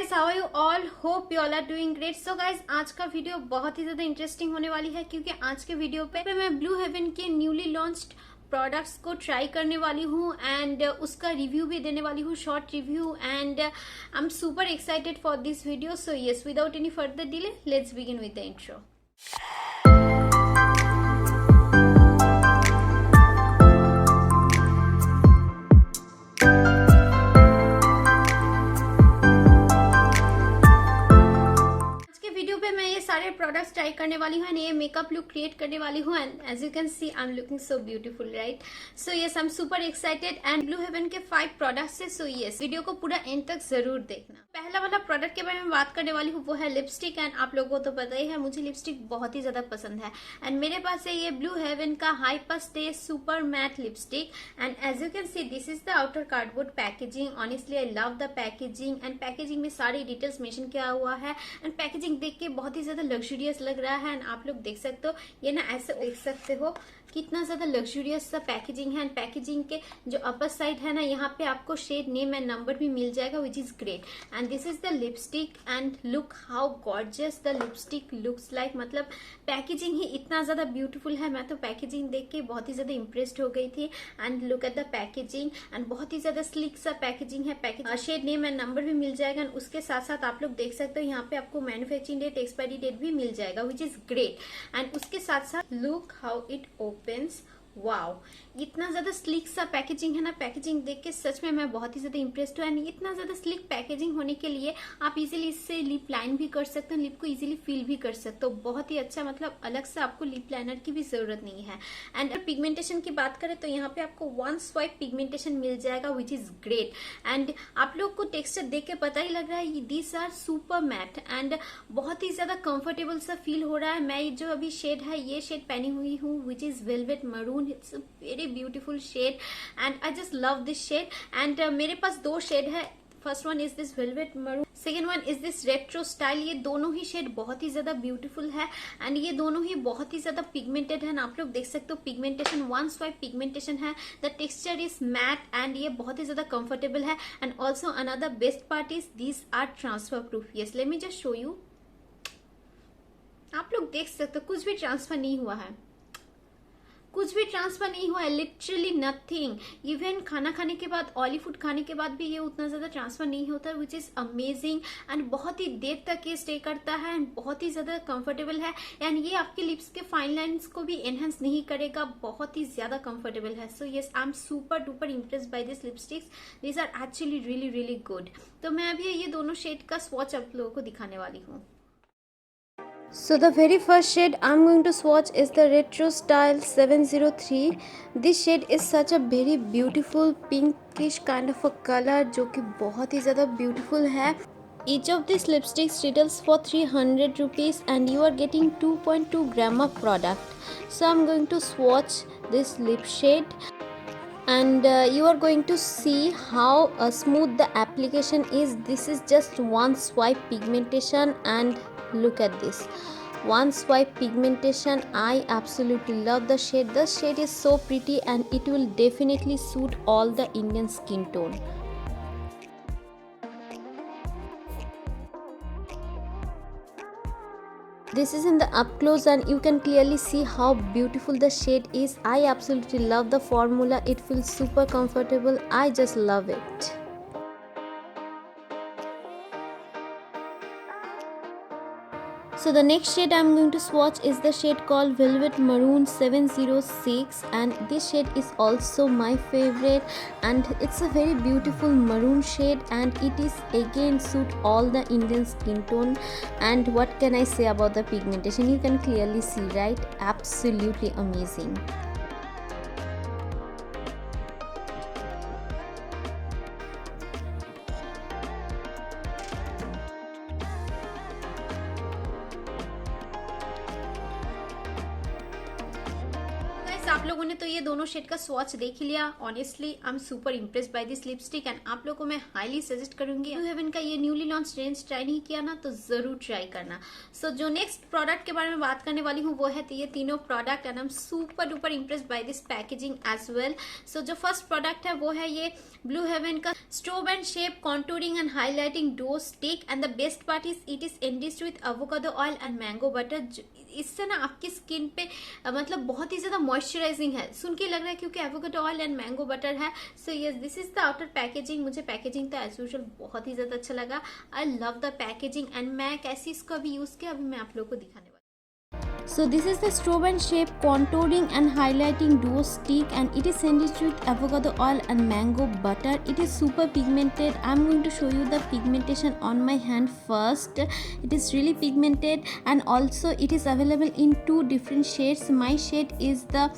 Guys, how are you all? Hope you all are doing great. So guys, आज का video बहुत ही ज्यादा इंटरेस्टिंग होने वाली है क्योंकि आज के वीडियो पे मैं ब्लू हेवन के न्यूली लॉन्च्ड प्रोडक्ट्स को ट्राई करने वाली हूँ एंड उसका रिव्यू भी देने वाली हूँ, short review. And I am super excited for this video. So yes, without any further delay, let's begin with the intro. Video पे मैं ये सारे प्रोडक्ट्स ट्राई करने वाली हूँ एंड ये मेकअप लुक क्रिएट करने वाली हूँ। And as you can see, I am looking so beautiful, right? So yes, I am super excited and Blue Heaven के 5 प्रोडक्ट्स है। सो यस, वीडियो को पूरा एंड तक जरूर देखना। पहला वाला प्रोडक्ट के बारे में बात करने वाली हूँ वो है लिपस्टिक। एंड आप लोगों को तो पता ही है, मुझे लिपस्टिक बहुत ही ज्यादा पसंद है। एंड मेरे पास है ये ब्लू हेवन का hyper stay super matte lipstick. And as you can see, this is the outer cardboard packaging. Honestly I love the packaging and packaging में सारी डिटेल्स मेंशन किया हुआ है। एंड पैकेजिंग देख के बहुत ही ज्यादा लग्जूरियस लग रहा है। एंड आप लोग देख सकते हो, ये ना ऐसे देख सकते हो कितना ज्यादा लग्जूरियस सा पैकेजिंग है। एंड पैकेजिंग के जो अपर साइड है ना, यहाँ पे आपको शेड नेम एंड नंबर भी मिल जाएगा, which is great. And this is the lipstick and look how gorgeous the lipstick looks like. मतलब पैकेजिंग ही इतना ज्यादा ब्यूटीफुल है। मैं तो पैकेजिंग देख के बहुत ही ज्यादा इम्प्रेस्ड हो गई थी। And look at the packaging and बहुत ही ज्यादा स्लिक सा पैकेजिंग है। Package shade name and number भी मिल जाएगा। एंड उसके साथ साथ आप लोग देख सकते हो, यहाँ पे आपको मैन्युफैक्चरिंग डेट, एक्सपायरी डेट भी मिल जाएगा, विच इज ग्रेट। एंड उसके साथ साथ look how it opens. Wow, इतना ज्यादा स्लिक सा पैकेजिंग है ना। पैकेजिंग देख के सच में मैं बहुत ही ज्यादा इम्प्रेस्ड हूँ। एंड इतना ज्यादा स्लिक पैकेजिंग होने के लिए आप इजीली इससे लिप लाइन भी कर सकते हो, लिप को इजीली फिल भी कर सकते हो। बहुत ही अच्छा, मतलब अलग से आपको लिप लाइनर की भी जरूरत नहीं है। एंड पिगमेंटेशन की बात करें तो यहाँ पे आपको 1 स्वाइप पिगमेंटेशन मिल जाएगा, विच इज ग्रेट। एंड आप लोग को टेक्सचर देख के पता ही लग रहा है, these are super matte and बहुत ही ज्यादा कंफर्टेबल सा फील हो रहा है। मैं जो अभी शेड है, ये शेड पहनी हुई हूँ, which is velvet maroon. It's a very beautiful shade and I just love this shade. And मेरे पास 2 शेड है। First one is this velvet maroon, second one is this retro style. ये दोनों ही shade बहुत ही ज्यादा ब्यूटीफुल है and ये दोनों ही बहुत ही ज्यादा पिगमेंटेड है। आप लोग देख सकते हो, पिगमेंटेशन 1 स्वाइप पिगमेंटेशन है। The texture is matte and ये बहुत ही ज्यादा कंफर्टेबल है। And also another best part is these are transfer proof. Yes, let me just show you. आप लोग देख सकते हो, कुछ भी ट्रांसफर नहीं हुआ है, कुछ भी ट्रांसफर नहीं हुआ है, लिटरली नथिंग। इवन खाना खाने के बाद, ऑयली फूड खाने के बाद भी ये उतना ज्यादा ट्रांसफर नहीं होता, विच इज अमेजिंग। एंड बहुत ही देर तक ये स्टे करता है एंड बहुत ही ज्यादा कंफर्टेबल है। एंड ये आपके लिप्स के फाइन लाइंस को भी एनहेंस नहीं करेगा, बहुत ही ज्यादा कंफर्टेबल है। So yes, I am super duper impressed by this lipsticks. These are actually really really good. तो मैं अभी ये दोनों शेड का स्वॉच आप लोगों को दिखाने वाली हूँ। So the very first shade I'm going to swatch is the Retro Style 703. This shade is such a very beautiful pinkish kind of a color, जो कि बहुत ही ज़्यादा beautiful है। Each of these lipsticks retails for 300 rupees and you are getting 2.2 gram of product. So I'm going to swatch this lip shade and you are going to see how smooth the application is. This is just 1 swipe pigmentation and look at this 1 swipe pigmentation. I absolutely love the shade. The shade is so pretty and it will definitely suit all the Indian skin tone. This is in the up close and you can clearly see how beautiful the shade is. I absolutely love the formula. It feels super comfortable. I just love it. So the next shade I'm going to swatch is the shade called Velvet Maroon 706 and this shade is also my favorite and it's a very beautiful maroon shade and it is again suit all the Indian skin tone. And what can I say about the pigmentation? You can clearly see, right? Absolutely amazing. आप लोगों ने तो ये दोनों shade का swatch देख ही लिया। Honestly I am super impressed by this lipstick and आप लोगों को मैं हाईली सजेस्ट करूंगी, ब्लू हेवन का ये न्यूली लॉन्च रेंज ट्राई नहीं किया ना तो जरूर ट्राई करना। सो जो नेक्स्ट प्रोडक्ट के बारे में बात करने वाली हूँ वो है ये तीनों product and I am super duper impressed by this packaging as well. So जो फर्स्ट प्रोडक्ट है वो है ये ब्लू हेवन का strobe and shape contouring and highlighting duo stick and the best part is it is enriched with avocado oil and mango butter. इससे ना आपकी skin पे मतलब बहुत ही ज्यादा मॉइस्चराइजिंग है, सुन के लग रहा है क्योंकि avocado oil and mango butter है। So yes, this is the outer packaging. मुझे पैकेजिंग तो एज यूजुअल बहुत ही ज्यादा अच्छा लगा। I love the packaging and मैं कैसे इसको अभी यूज किया अभी मैं आप लोगों को दिखाने वाली। So this is the strobe and shape contouring and highlighting duo stick and it is enriched with avocado oil and mango butter. It is super pigmented. I'm going to show you the pigmentation on my hand first. It is really pigmented and also it is available in 2 different shades. My shade is the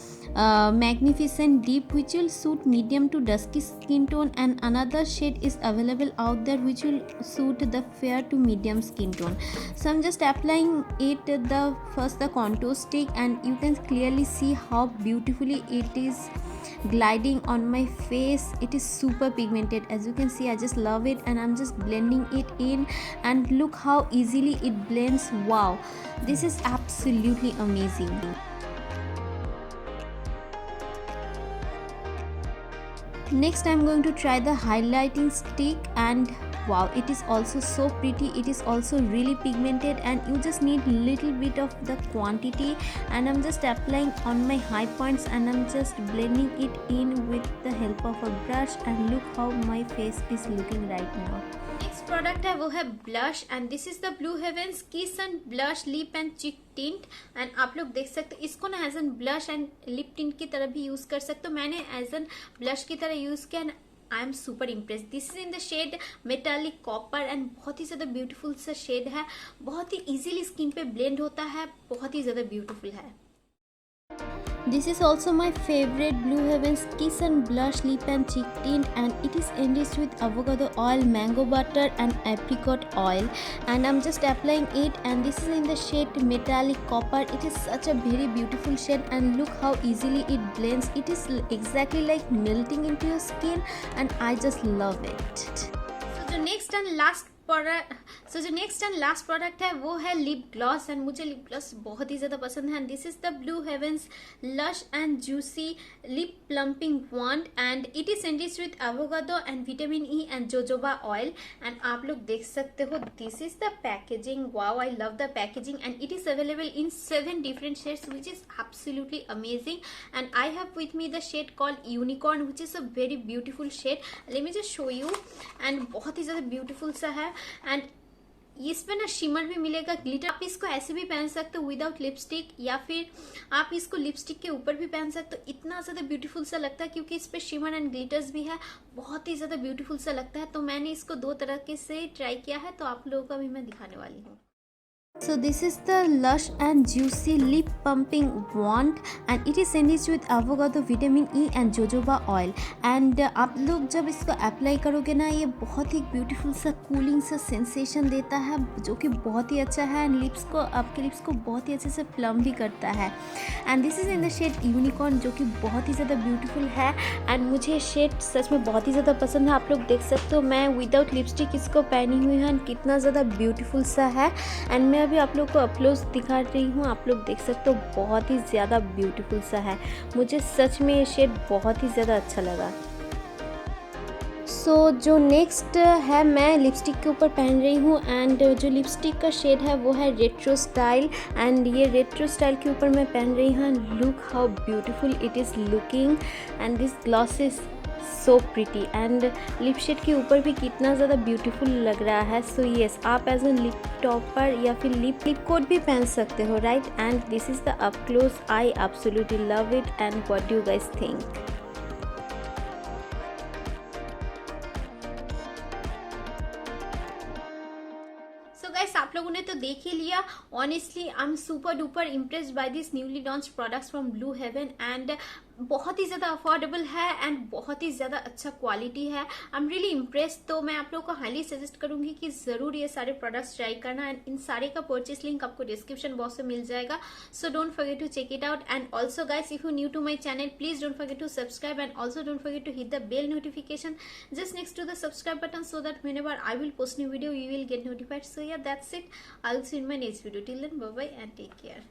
magnificent deep which will suit medium to dusky skin tone and another shade is available out there which will suit the fair to medium skin tone. So I'm just applying it the contour stick and you can clearly see how beautifully it is gliding on my face. It is super pigmented, as you can see. I just love it and I'm just blending it in and look how easily it blends. Wow, this is absolutely amazing. Next I'm going to try the highlighting stick and wow, it is also so pretty. It is also really pigmented and you just need little bit of the quantity and I'm just applying on my high points and I'm just blending it in with the help of a brush and look how my face is looking right now. Next product है वो है blush and this is the Blue Heavens kiss and blush lip and cheek tint and आप लोग देख सकते हो इसको ना as an blush and lip tint की तरह भी यूज कर सकते हो। मैंने एज एन ब्लश की तरह यूज किया and I am super impress. This is in the shade metallic copper and बहुत ही ज्यादा ब्यूटीफुल सा शेड है, बहुत ही इजीली स्किन पे ब्लेंड होता है, बहुत ही ज्यादा ब्यूटीफुल है। This is also my favorite Blue Heavens Kiss and Blush Lip and Cheek Tint and it is enriched with avocado oil, mango butter and apricot oil and I'm just applying it and this is in the shade metallic copper. It is such a very beautiful shade and look how easily it blends. It is exactly like melting into your skin and I just love it. So the next and last product है वो है lip gloss and मुझे lip gloss बहुत ही ज्यादा पसंद है and this is the Blue Heaven's lush and juicy lip plumping wand and it is enriched with avocado and vitamin E and jojoba oil and आप लोग देख सकते हो this is the packaging. Wow, I love the packaging and it is available in 7 different shades which is absolutely amazing and I have with me the shade called unicorn which is a very beautiful shade. Let me just show you and बहुत ही ज्यादा beautiful सा है and इसमें ना shimmer भी मिलेगा, glitter. आप इसको ऐसे भी पहन सकते हो विदाउट लिपस्टिक या फिर आप इसको लिपस्टिक के ऊपर भी पहन सकते हो। इतना ज्यादा ब्यूटीफुल सा लगता है क्योंकि इस पे शिमर एंड ग्लिटर्स भी है, बहुत ही ज्यादा ब्यूटीफुल सा लगता है। तो मैंने इसको 2 तरह के से ट्राई किया है तो आप लोगों को भी मैं दिखाने वाली हूँ। So this is the Lush and Juicy Lip Pumping Wand and it is enriched with avocado, vitamin E and jojoba oil and आप लोग जब इसको अप्लाई करोगे ना ये बहुत ही ब्यूटीफुल सा कूलिंग सा सेंसेशन देता है जो कि बहुत ही अच्छा है एंड लिप्स को आपके लिप्स को बहुत ही अच्छे से प्लम भी करता है and this is in the shade unicorn जो कि बहुत ही ज़्यादा ब्यूटीफुल है एंड मुझे ये शेड सच में बहुत ही ज़्यादा पसंद है। आप लोग देख सकते हो मैं विदाउट लिपस्टिक इसको पहनी हुई हूँ एंड कितना ज़्यादा ब्यूटीफुल सा है एंड मैं अभी आप लोग को अपलोज दिखा रही हूँ। आप लोग देख सकते हो बहुत ही ज़्यादा ब्यूटीफुल सा है, मुझे सच में ये शेड बहुत ही ज़्यादा अच्छा लगा। सो जो नेक्स्ट है मैं लिपस्टिक के ऊपर पहन रही हूँ एंड जो लिपस्टिक का शेड है वो है रेट्रो स्टाइल एंड ये रेट्रो स्टाइल के ऊपर मैं पहन रही हूँ। Look how beautiful it is looking and this gloss is so pretty and lip shade के ऊपर भी कितना ज़्यादा ब्यूटीफुल लग रहा है। सो येस, आप एज एन लिप टॉपर या फिर लिप कोट भी पहन सकते हो, right? And this is the up close. I absolutely love it and what do you guys think? आप लोगों ने तो देख ही लिया। Honestly I am super duper impressed by this newly launch products from blue heaven and बहुत ही ज़्यादा affordable है and बहुत ही ज़्यादा अच्छा क्वालिटी है। I am really impressed. तो मैं आप लोगों को हाईली सजेस्ट करूंगी कि ज़रूर ये सारे प्रोडक्ट्स ट्राई करना एंड इन सारे का परचेस लिंक आपको डिस्क्रिप्शन बॉक्स में मिल जाएगा। So don't forget to check it out and also guys, if you new to my channel, please don't forget to subscribe and also don't forget to hit the bell notification just next to the subscribe button so that whenever I will post new video you will get notified. So yeah, that's it. I'll see you in my next video. Till then, bye bye and take care.